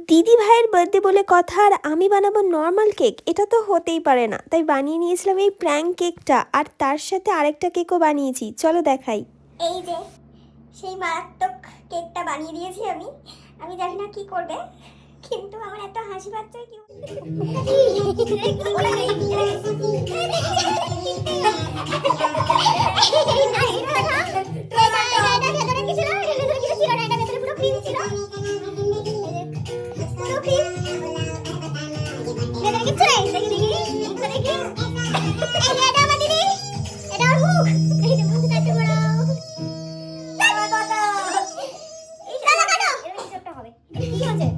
দিদি ভাইয়ের বার্থডে বলে কথা, আর আমি বানাবো নর্মাল কেক, এটা তো হতেই পারে না। তাই বানিয়ে নিয়েছিলাম এই প্র্যাঙ্ক কেকটা, আর তার সাথে আরেকটা কেকও বানিয়েছি, চলো দেখাই। এই যে সেই মারাত্মক কেকটা বানিয়ে দিয়েছি আমি। আমি জানি না কি করবে, কিন্তু আমার এত হাসি পাচ্ছে কি কি আছে?